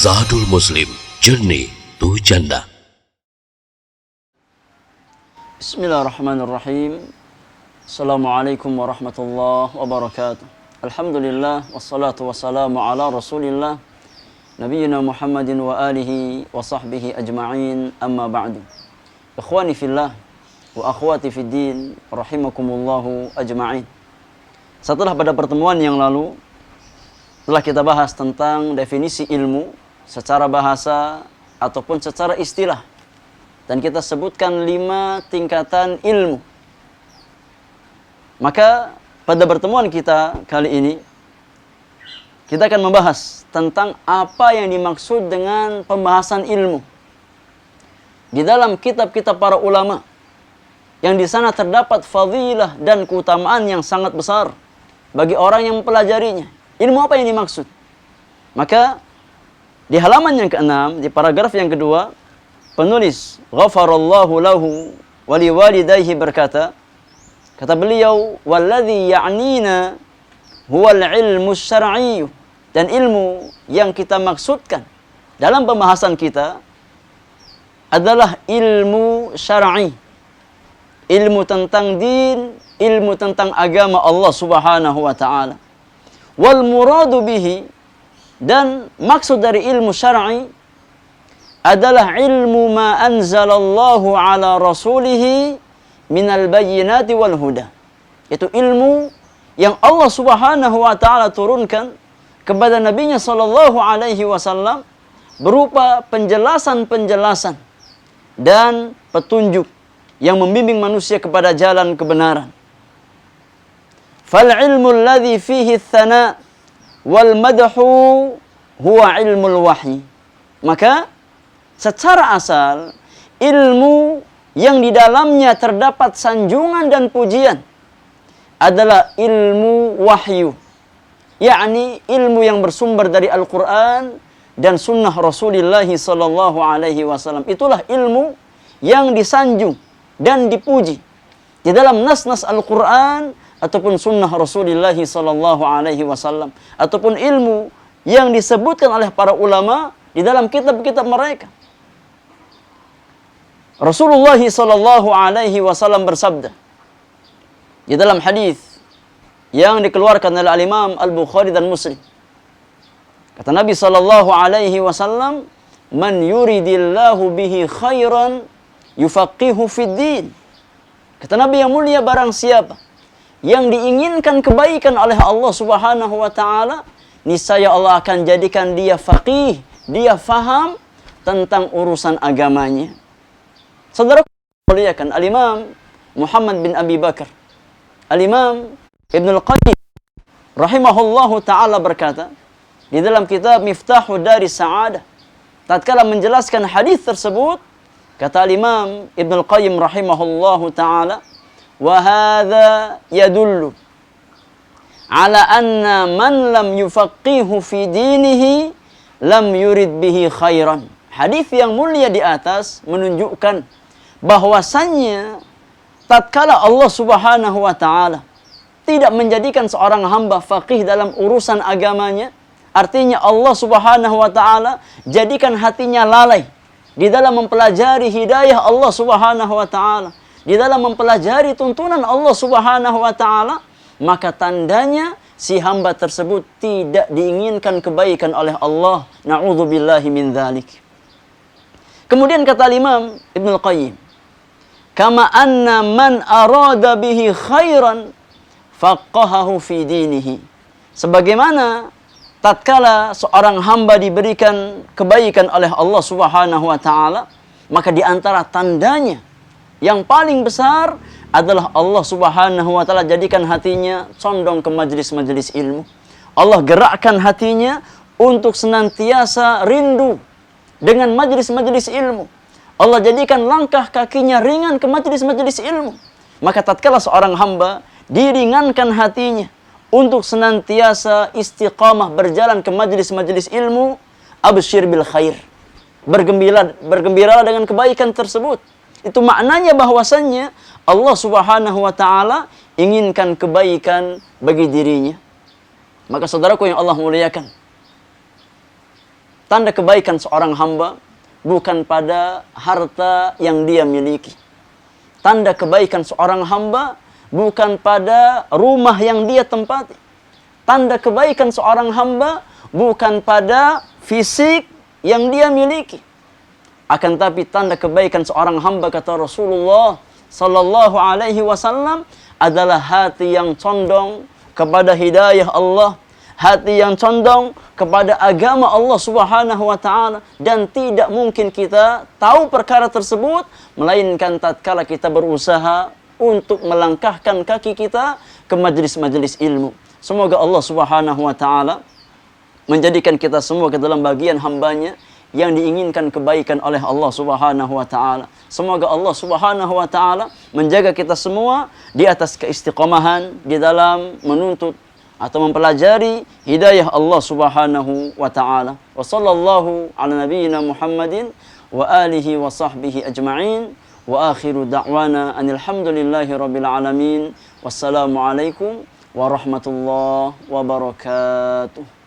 Zadul Muslim, Journey to Jannah. Bismillahirrahmanirrahim. Assalamualaikum warahmatullahi wabarakatuh. Alhamdulillah, wassalatu wassalamu ala rasulillah, Nabiyyina Muhammadin wa alihi wa sahbihi ajma'in, amma ba'du. Ikhwani fillah wa akhwati fid din, rahimakumullahu ajma'in. Setelah pada pertemuan yang lalu telah kita bahas tentang definisi ilmu secara bahasa ataupun secara istilah. Dan kita sebutkan 5 tingkatan ilmu. Maka pada pertemuan kita kali ini, kita akan membahas tentang apa yang dimaksud dengan pembahasan ilmu. Di dalam kitab-kitab para ulama, yang di sana terdapat fadilah dan keutamaan yang sangat besar bagi orang yang mempelajarinya. Ilmu apa yang dimaksud? Maka di halaman yang ke-6, di paragraf yang kedua, penulis ghafarallahu lahu wa liwalidayhi berkata, kata beliau, walladhi ya'nina huwal ilmu syar'i, dan ilmu yang kita maksudkan dalam pembahasan kita adalah ilmu syar'i, ilmu tentang din, ilmu tentang agama Allah Subhanahu wa taala. Wal muradu bihi, dan maksud dari ilmu syar'i adalah ilmu ma anzalallahu ala rasulihi minal bayyinati wal huda. Itu ilmu yang Allah Subhanahu wa taala turunkan kepada nabinya sallallahu alaihi wasallam berupa penjelasan-penjelasan dan petunjuk yang membimbing manusia kepada jalan kebenaran. Fal ilmu alladhi fihi thana wal madhu huwa ilmul wahyi. Maka secara asal ilmu yang di dalamnya terdapat sanjungan dan pujian adalah ilmu wahyu, yakni ilmu yang bersumber dari Al-Quran dan sunnah Rasulullah sallallahu alaihi wasallam. Itulah ilmu yang disanjung dan dipuji di dalam nas-nas Al-Quran ataupun sunnah Rasulullah sallallahu alaihi wasallam, ataupun ilmu yang disebutkan oleh para ulama di dalam kitab-kitab mereka. Rasulullah sallallahu alaihi wasallam bersabda di dalam hadis yang dikeluarkan oleh Al-Imam Al-Bukhari dan Muslim. Kata Nabi sallallahu alaihi wasallam, "Man yuridillahu bihi khairan yufaqihu fid din." Kata Nabi yang mulia, barang siapa yang diinginkan kebaikan oleh Allah Subhanahu wa taala, niscaya Allah akan jadikan dia faqih, dia faham tentang urusan agamanya. Saudara muliakan, Al-Imam Muhammad bin Abi Bakar, Al-Imam Ibnul Qayyim rahimahullahu taala berkata di dalam kitab Miftahu Daris Sa'adah, tatkala menjelaskan hadis tersebut, kata Al-Imam Ibnul Qayyim rahimahullahu taala, wa hadza yadullu ala anna man lam yufaqihu fi dinihi lam yurid bihi khairan. Hadis yang mulia di atas menunjukkan bahwasannya tatkala Allah Subhanahu wa taala tidak menjadikan seorang hamba faqih dalam urusan agamanya, artinya Allah Subhanahu wa taala jadikan hatinya lalai di dalam mempelajari hidayah Allah Subhanahu wa taala, di dalam mempelajari tuntunan Allah Subhanahu wa taala, maka tandanya si hamba tersebut tidak diinginkan kebaikan oleh Allah. Na'udzubillahi min dzalik. Kemudian kata Imam Ibnul Qayyim, kama anna man arada bihi khairan faqahahu fi dinihi. Sebagaimana tatkala seorang hamba diberikan kebaikan oleh Allah Subhanahu wa taala, maka di antara tandanya yang paling besar adalah Allah Subhanahu wa taala jadikan hatinya condong ke majelis-majelis ilmu. Allah gerakkan hatinya untuk senantiasa rindu dengan majelis-majelis ilmu. Allah jadikan langkah kakinya ringan ke majelis-majelis ilmu. Maka tatkala seorang hamba diringankan hatinya untuk senantiasa istiqamah berjalan ke majelis-majelis ilmu, absyir bil khair. Bergembiralah dengan kebaikan tersebut. Itu maknanya bahwasannya Allah Subhanahu wa taala inginkan kebaikan bagi dirinya. Maka saudaraku yang Allah muliakan, Tanda kebaikan seorang hamba bukan pada harta yang dia miliki. Tanda kebaikan seorang hamba bukan pada rumah yang dia tempati. Tanda kebaikan seorang hamba bukan pada fisik yang dia miliki. Akan tapi tanda kebaikan seorang hamba, kata Rasulullah sallallahu alaihi wasallam, adalah hati yang condong kepada hidayah Allah, hati yang condong kepada agama Allah Subhanahu wa taala, dan tidak mungkin kita tahu perkara tersebut melainkan tatkala kita berusaha untuk melangkahkan kaki kita ke majelis-majelis ilmu. Semoga Allah Subhanahu wa taala menjadikan kita semua ke dalam bagian hambanya yang diinginkan kebaikan oleh Allah Subhanahu wa taala. Semoga Allah Subhanahu wa taala menjaga kita semua di atas keistiqomahan di dalam menuntut atau mempelajari hidayah Allah Subhanahu wa taala. Wa sallallahu ala nabiyyina Muhammadin wa alihi wa sahbihi ajma'in. Wa akhiru da'wana anil hamdulillahi rabbil alamin. Wassalamu alaikum warahmatullahi wabarakatuh.